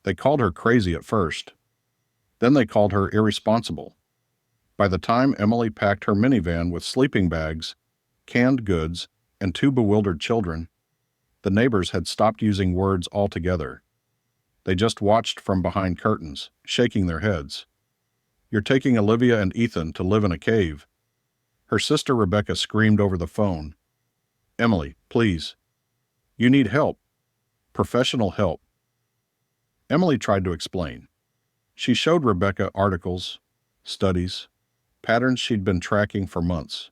They called her crazy at first. Then they called her irresponsible. By the time Emily packed her minivan with sleeping bags, canned goods, and two bewildered children, the neighbors had stopped using words altogether. They just watched from behind curtains, shaking their heads. "You're taking Olivia and Ethan to live in a cave." Her sister Rebecca screamed over the phone. "Emily, please. You need help. Professional help." Emily tried to explain. She showed Rebecca articles, studies, patterns she'd been tracking for months.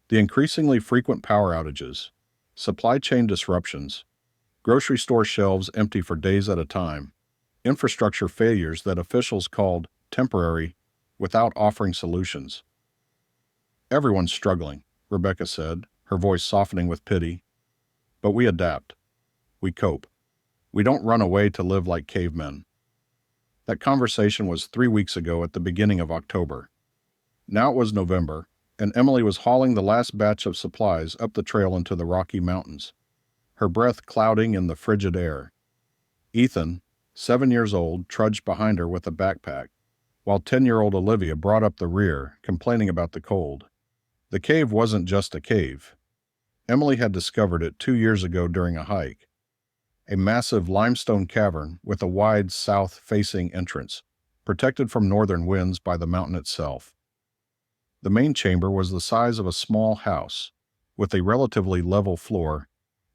The increasingly frequent power outages, supply chain disruptions, grocery store shelves empty for days at a time, infrastructure failures that officials called temporary without offering solutions. "Everyone's struggling," Rebecca said, her voice softening with pity. "But we adapt. We cope. We don't run away to live like cavemen." That conversation was 3 weeks ago at the beginning of October. Now it was November, and Emily was hauling the last batch of supplies up the trail into the Rocky Mountains, her breath clouding in the frigid air. Ethan, 7 years old, trudged behind her with a backpack, while 10-year-old Olivia brought up the rear, complaining about the cold. The cave wasn't just a cave. Emily had discovered it 2 years ago during a hike. A massive limestone cavern with a wide south-facing entrance, protected from northern winds by the mountain itself. The main chamber was the size of a small house, with a relatively level floor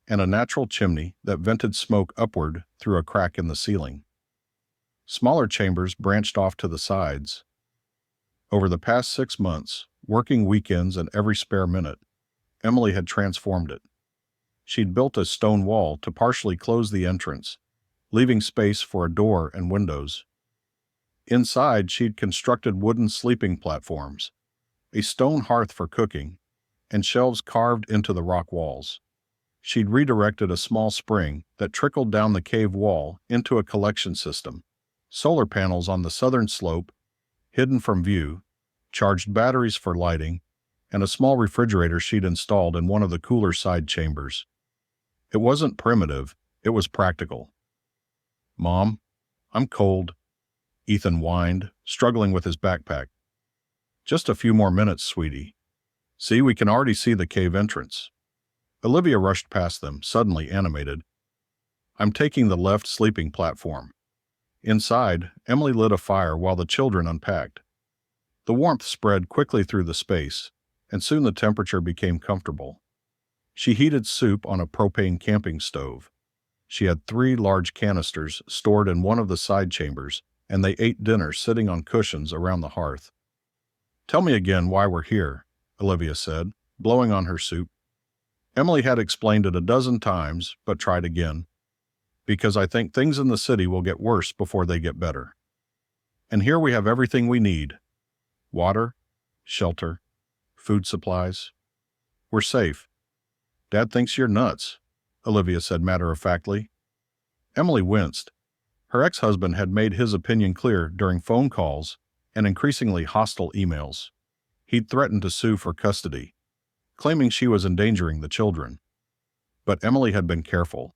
and a natural chimney that vented smoke upward through a crack in the ceiling. Smaller chambers branched off to the sides. Over the past 6 months, working weekends and every spare minute, Emily had transformed it. She'd built a stone wall to partially close the entrance, leaving space for a door and windows. Inside, she'd constructed wooden sleeping platforms, a stone hearth for cooking, and shelves carved into the rock walls. She'd redirected a small spring that trickled down the cave wall into a collection system, solar panels on the southern slope, hidden from view, charged batteries for lighting, and a small refrigerator she'd installed in one of the cooler side chambers. It wasn't primitive, it was practical. "Mom, I'm cold," Ethan whined, struggling with his backpack. "Just a few more minutes, sweetie. See, we can already see the cave entrance." Olivia rushed past them, suddenly animated. "I'm taking the left sleeping platform." Inside, Emily lit a fire while the children unpacked. The warmth spread quickly through the space, and soon the temperature became comfortable. She heated soup on a propane camping stove. She had 3 large canisters stored in one of the side chambers, and they ate dinner sitting on cushions around the hearth. "Tell me again why we're here," Olivia said, blowing on her soup. Emily had explained it a dozen times, but tried again. "Because I think things in the city will get worse before they get better. And here we have everything we need. Water, shelter, food supplies. We're safe." "Dad thinks you're nuts," Olivia said matter-of-factly. Emily winced. Her ex-husband had made his opinion clear during phone calls and increasingly hostile emails. He'd threatened to sue for custody, claiming she was endangering the children. But Emily had been careful.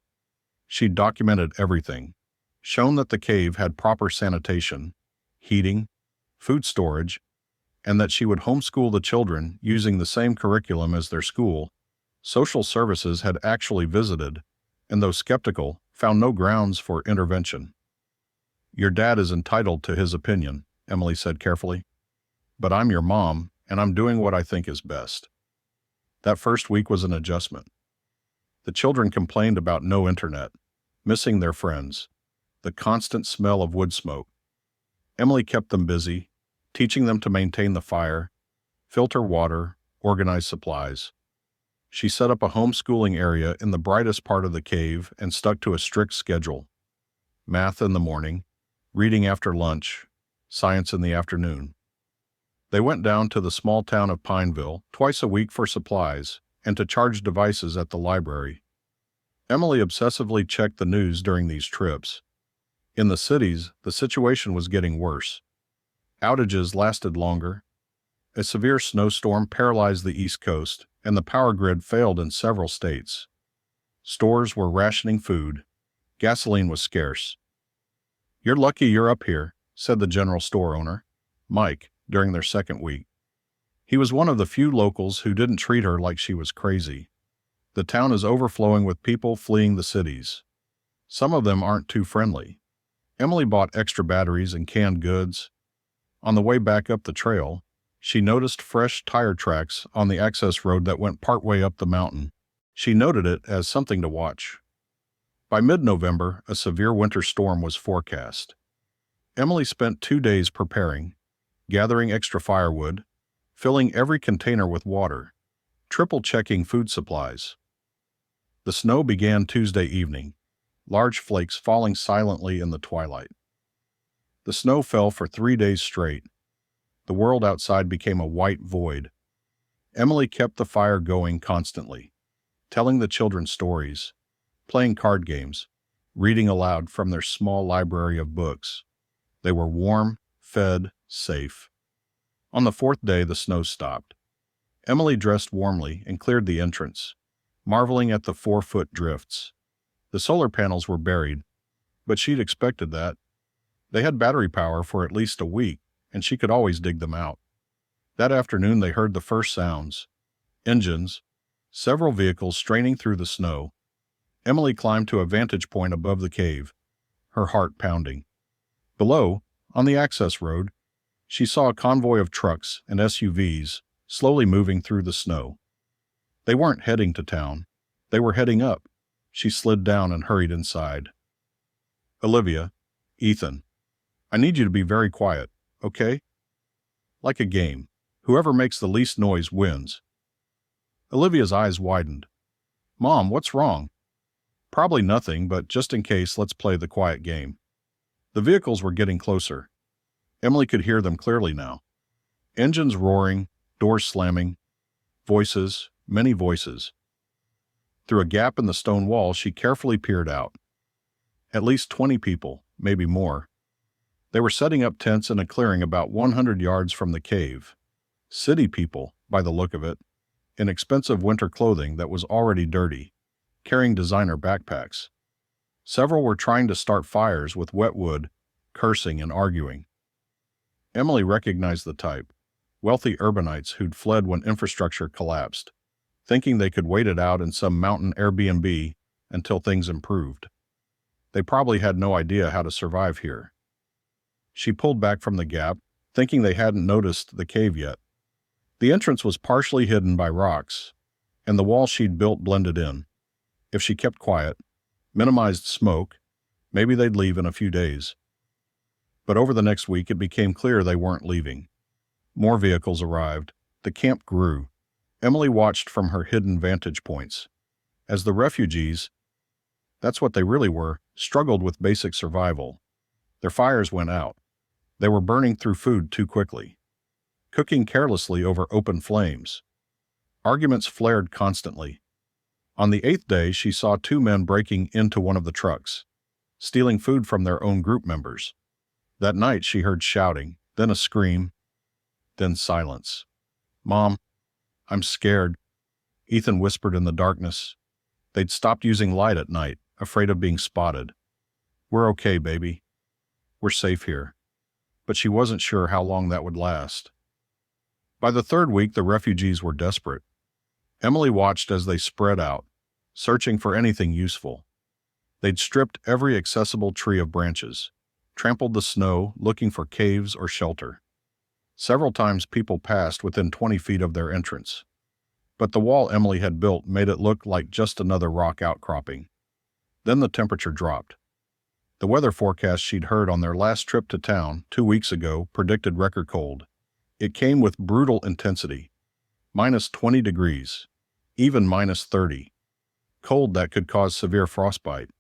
She'd documented everything, shown that the cave had proper sanitation, heating, food storage, and that she would homeschool the children using the same curriculum as their school. Social services had actually visited, and though skeptical, found no grounds for intervention. "Your dad is entitled to his opinion," Emily said carefully. "But I'm your mom, and I'm doing what I think is best." That first week was an adjustment. The children complained about no internet, missing their friends, the constant smell of wood smoke. Emily kept them busy, teaching them to maintain the fire, filter water, organize supplies. She set up a homeschooling area in the brightest part of the cave and stuck to a strict schedule. Math in the morning, reading after lunch, science in the afternoon. They went down to the small town of Pineville twice a week for supplies and to charge devices at the library. Emily obsessively checked the news during these trips. In the cities, the situation was getting worse. Outages lasted longer. A severe snowstorm paralyzed the East Coast, and the power grid failed in several states. Stores were rationing food. Gasoline was scarce. "You're lucky you're up here," said the general store owner, Mike, during their second week. He was one of the few locals who didn't treat her like she was crazy. The town is overflowing with people fleeing the cities. Some of them aren't too friendly. Emily bought extra batteries and canned goods. On the way back up the trail, she noticed fresh tire tracks on the access road that went partway up the mountain. She noted it as something to watch. By mid-November, a severe winter storm was forecast. Emily spent 2 days preparing, gathering extra firewood, filling every container with water, triple-checking food supplies. The snow began Tuesday evening, large flakes falling silently in the twilight. The snow fell for 3 days straight. The world outside became a white void. Emily kept the fire going constantly, telling the children stories, playing card games, reading aloud from their small library of books. They were warm, fed, safe. On the 4th day, the snow stopped. Emily dressed warmly and cleared the entrance, marveling at the 4-foot drifts. The solar panels were buried, but she'd expected that. They had battery power for at least a week, and she could always dig them out. That afternoon they heard the first sounds. Engines, several vehicles straining through the snow. Emily climbed to a vantage point above the cave, her heart pounding. Below, on the access road, she saw a convoy of trucks and SUVs slowly moving through the snow. They weren't heading to town. They were heading up. She slid down and hurried inside. "Olivia, Ethan, I need you to be very quiet, okay? Like a game. Whoever makes the least noise wins." Olivia's eyes widened. "Mom, what's wrong?" "Probably nothing, but just in case, let's play the quiet game." The vehicles were getting closer. Emily could hear them clearly now. Engines roaring, doors slamming, voices, many voices. Through a gap in the stone wall, she carefully peered out. At least 20 people, maybe more. They were setting up tents in a clearing about 100 yards from the cave. City people, by the look of it, in expensive winter clothing that was already dirty, carrying designer backpacks. Several were trying to start fires with wet wood, cursing and arguing. Emily recognized the type, wealthy urbanites who'd fled when infrastructure collapsed, thinking they could wait it out in some mountain Airbnb until things improved. They probably had no idea how to survive here. She pulled back from the gap, thinking they hadn't noticed the cave yet. The entrance was partially hidden by rocks, and the wall she'd built blended in. If she kept quiet, minimized smoke, maybe they'd leave in a few days. But over the next week, it became clear they weren't leaving. More vehicles arrived. The camp grew. Emily watched from her hidden vantage points. As the refugees, that's what they really were, struggled with basic survival. Their fires went out. They were burning through food too quickly, cooking carelessly over open flames. Arguments flared constantly. On the 8th day, she saw 2 men breaking into one of the trucks, stealing food from their own group members. That night, she heard shouting, then a scream, then silence. "Mom, I'm scared," Ethan whispered in the darkness. They'd stopped using light at night, afraid of being spotted. "We're okay, baby. We're safe here." But she wasn't sure how long that would last. By the 3rd week, the refugees were desperate. Emily watched as they spread out, searching for anything useful. They'd stripped every accessible tree of branches, trampled the snow, looking for caves or shelter. Several times people passed within 20 feet of their entrance. But the wall Emily had built made it look like just another rock outcropping. Then the temperature dropped. The weather forecast she'd heard on their last trip to town 2 weeks ago predicted record cold. It came with brutal intensity. -20 degrees, even -30. Cold that could cause severe frostbite.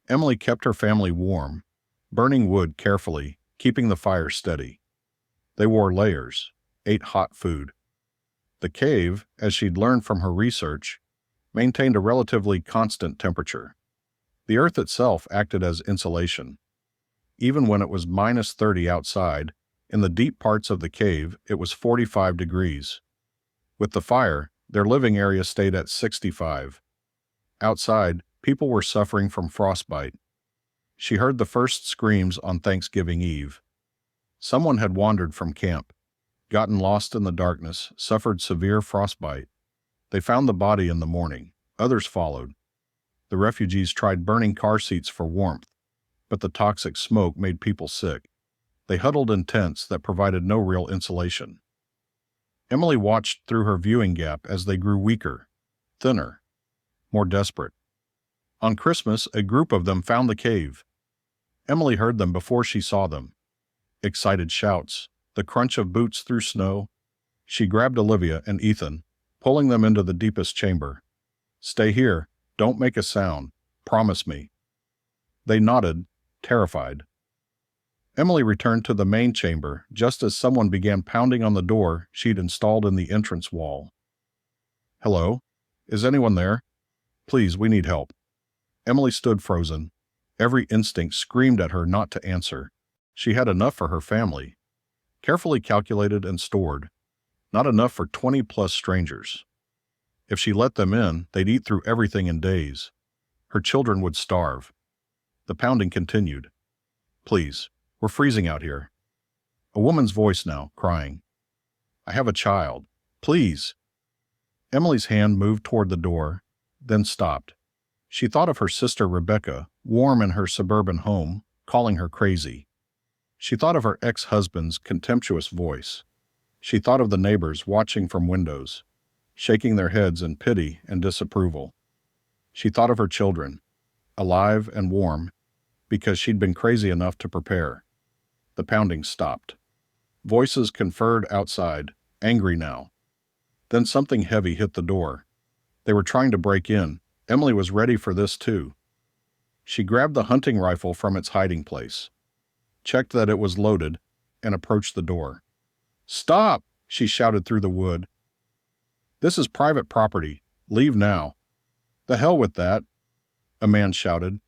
Emily kept her family warm, burning wood carefully, keeping the fire steady. They wore layers, ate hot food. The cave, as she'd learned from her research, maintained a relatively constant temperature. The earth itself acted as insulation. Even when it was -30 outside, in the deep parts of the cave, it was 45 degrees. With the fire, their living area stayed at 65. Outside, people were suffering from frostbite. She heard the first screams on Thanksgiving Eve. Someone had wandered from camp, gotten lost in the darkness, suffered severe frostbite. They found the body in the morning. Others followed. The refugees tried burning car seats for warmth, but the toxic smoke made people sick. They huddled in tents that provided no real insulation. Emily watched through her viewing gap as they grew weaker, thinner, more desperate. On Christmas, a group of them found the cave. Emily heard them before she saw them. Excited shouts, the crunch of boots through snow. She grabbed Olivia and Ethan, pulling them into the deepest chamber. "Stay here. Don't make a sound. Promise me." They nodded, terrified. Emily returned to the main chamber just as someone began pounding on the door she'd installed in the entrance wall. "Hello? Is anyone there? Please, we need help." Emily stood frozen. Every instinct screamed at her not to answer. She had enough for her family, carefully calculated and stored, not enough for 20-plus strangers. If she let them in, they'd eat through everything in days. Her children would starve. The pounding continued. "Please, we're freezing out here." A woman's voice now, crying. "I have a child. Please." Emily's hand moved toward the door, then stopped. She thought of her sister Rebecca, warm in her suburban home, calling her crazy. She thought of her ex-husband's contemptuous voice. She thought of the neighbors watching from windows, shaking their heads in pity and disapproval. She thought of her children, alive and warm, because she'd been crazy enough to prepare. The pounding stopped. Voices conferred outside, angry now. Then something heavy hit the door. They were trying to break in. Emily was ready for this too. She grabbed the hunting rifle from its hiding place, checked that it was loaded, and approached the door. "Stop!" she shouted through the wood. "This is private property. Leave now." "The hell with that," a man shouted.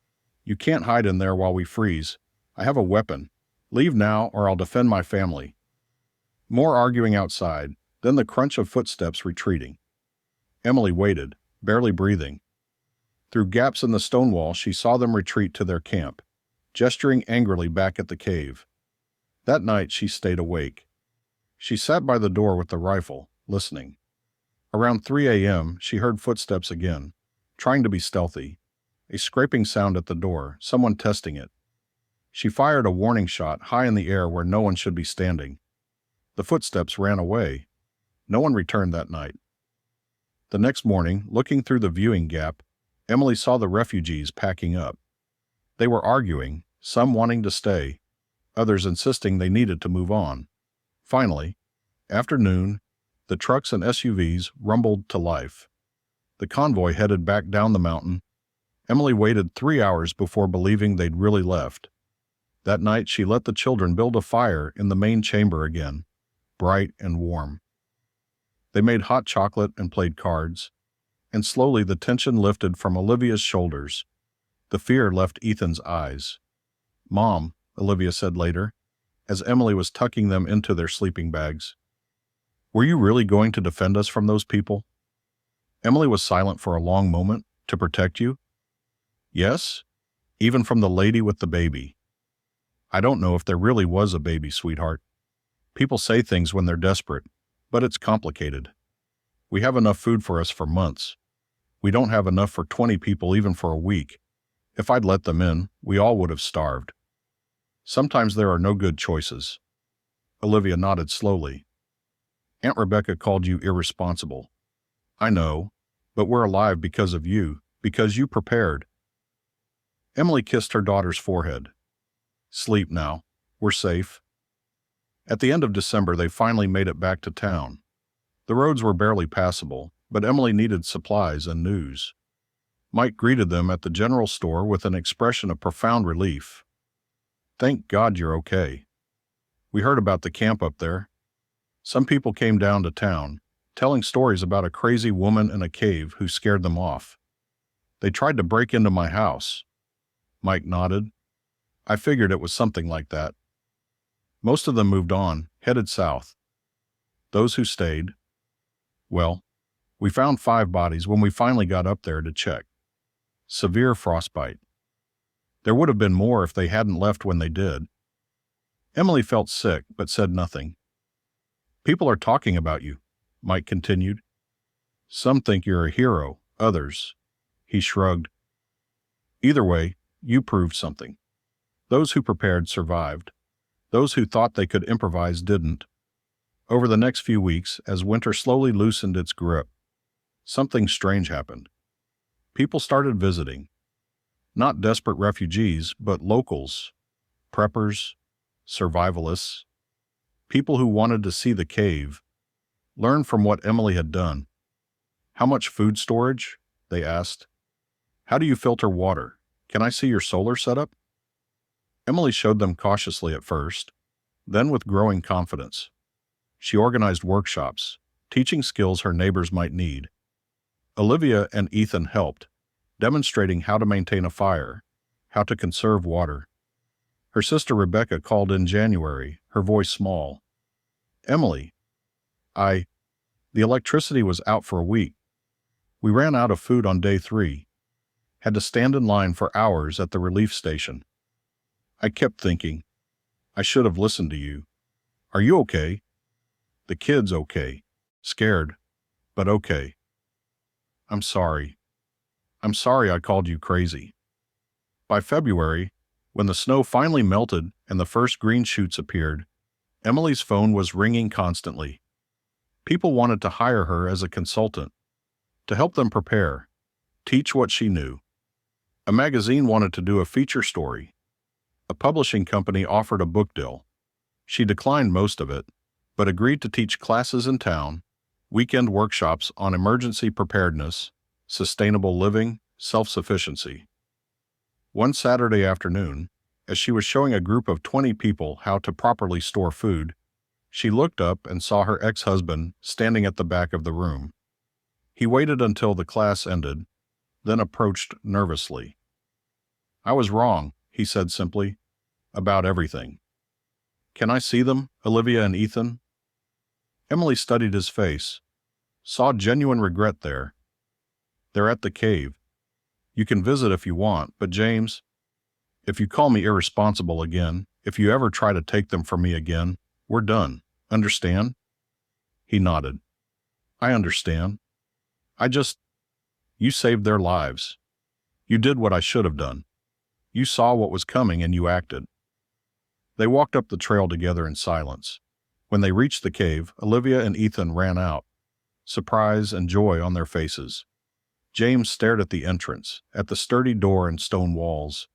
"You can't hide in there while we freeze. I have a weapon. Leave now or I'll defend my family." More arguing outside, then the crunch of footsteps retreating. Emily waited, barely breathing. Through gaps in the stone wall, she saw them retreat to their camp, gesturing angrily back at the cave. That night she stayed awake. She sat by the door with the rifle, listening. Around 3 a.m., she heard footsteps again, trying to be stealthy. A scraping sound at the door, someone testing it. She fired a warning shot high in the air where no one should be standing. The footsteps ran away. No one returned that night. The next morning, looking through the viewing gap, Emily saw the refugees packing up. They were arguing, some wanting to stay, others insisting they needed to move on. Finally, after noon, the trucks and SUVs rumbled to life. The convoy headed back down the mountain. Emily waited 3 hours before believing they'd really left. That night, she let the children build a fire in the main chamber again, bright and warm. They made hot chocolate and played cards, and slowly the tension lifted from Olivia's shoulders. The fear left Ethan's eyes. "Mom," Olivia said later, as Emily was tucking them into their sleeping bags, "were you really going to defend us from those people?" Emily was silent for a long moment. "To protect you?" "Yes, even from the lady with the baby." "I don't know if there really was a baby, sweetheart. People say things when they're desperate, but it's complicated. We have enough food for us for months. We don't have enough for 20 people even for a week. If I'd let them in, we all would have starved. Sometimes there are no good choices." Olivia nodded slowly. "Aunt Rebecca called you irresponsible." "I know, but we're alive because of you, because you prepared." Emily kissed her daughter's forehead. "Sleep now. We're safe." At the end of December, they finally made it back to town. The roads were barely passable, but Emily needed supplies and news. Mike greeted them at the general store with an expression of profound relief. "Thank God you're okay. We heard about the camp up there. Some people came down to town, telling stories about a crazy woman in a cave who scared them off. They tried to break into my house." Mike nodded. "I figured it was something like that." Most of them moved on, headed south. Those who stayed, well, we found 5 bodies when we finally got up there to check. Severe frostbite. There would have been more if they hadn't left when they did. Emily felt sick, but said nothing. People are talking about you, Mike continued. Some think you're a hero, others. He shrugged. Either way, you proved something. Those who prepared survived. Those who thought they could improvise didn't. Over the next few weeks, as winter slowly loosened its grip, something strange happened. People started visiting. Not desperate refugees, but locals, preppers, survivalists, people who wanted to see the cave, learn from what Emily had done. How much food storage? They asked. How do you filter water? Can I see your solar setup? Emily showed them cautiously at first, then with growing confidence. She organized workshops, teaching skills her neighbors might need. Olivia and Ethan helped, demonstrating how to maintain a fire, how to conserve water. Her sister Rebecca called in January, her voice small. Emily, the electricity was out for a week. We ran out of food on day 3. Had to stand in line for hours at the relief station. I kept thinking, I should have listened to you. Are you okay? The kid's okay. Scared, but okay. I'm sorry. I'm sorry I called you crazy. By February, when the snow finally melted and the first green shoots appeared, Emily's phone was ringing constantly. People wanted to hire her as a consultant, to help them prepare, teach what she knew. A magazine wanted to do a feature story. A publishing company offered a book deal. She declined most of it, but agreed to teach classes in town, weekend workshops on emergency preparedness, sustainable living, self-sufficiency. One Saturday afternoon, as she was showing a group of 20 people how to properly store food, she looked up and saw her ex-husband standing at the back of the room. He waited until the class ended, then approached nervously. I was wrong, he said simply, about everything. Can I see them, Olivia and Ethan? Emily studied his face, saw genuine regret there. They're at the cave. You can visit if you want, but James, if you call me irresponsible again, if you ever try to take them from me again, we're done. Understand? He nodded. I understand. You saved their lives. You did what I should have done. You saw what was coming and you acted. They walked up the trail together in silence. When they reached the cave, Olivia and Ethan ran out, surprise and joy on their faces. James stared at the entrance, at the sturdy door and stone walls,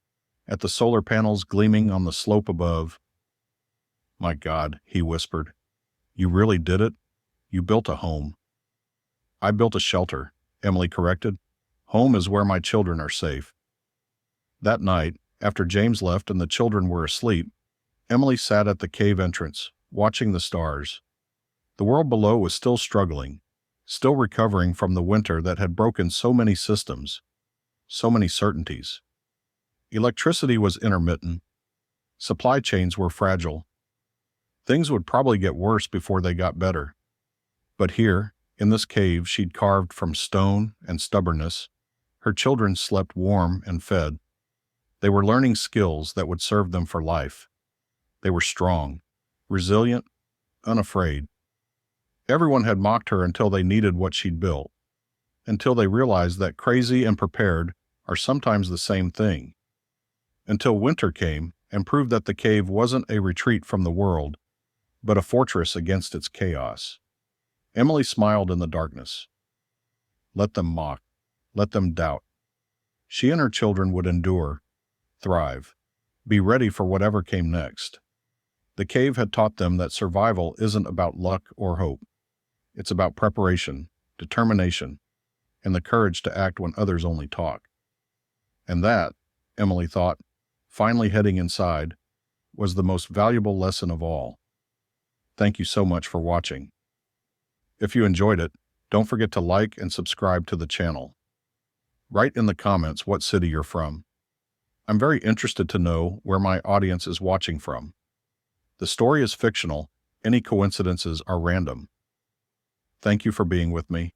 at the solar panels gleaming on the slope above. My God, he whispered. You really did it? You built a home. I built a shelter, Emily corrected. Home is where my children are safe. That night, after James left and the children were asleep, Emily sat at the cave entrance, watching the stars. The world below was still struggling, still recovering from the winter that had broken so many systems, so many certainties. Electricity was intermittent. Supply chains were fragile. Things would probably get worse before they got better. But here, in this cave she'd carved from stone and stubbornness, her children slept warm and fed. They were learning skills that would serve them for life. They were strong, resilient, unafraid. Everyone had mocked her until they needed what she'd built, until they realized that crazy and prepared are sometimes the same thing. Until winter came and proved that the cave wasn't a retreat from the world, but a fortress against its chaos. Emily smiled in the darkness. Let them mock. Let them doubt. She and her children would endure, thrive, be ready for whatever came next. The cave had taught them that survival isn't about luck or hope. It's about preparation, determination, and the courage to act when others only talk. And that, Emily thought, finally heading inside, was the most valuable lesson of all. Thank you so much for watching. If you enjoyed it, don't forget to like and subscribe to the channel. Write in the comments what city you're from. I'm very interested to know where my audience is watching from. The story is fictional. Any coincidences are random. Thank you for being with me.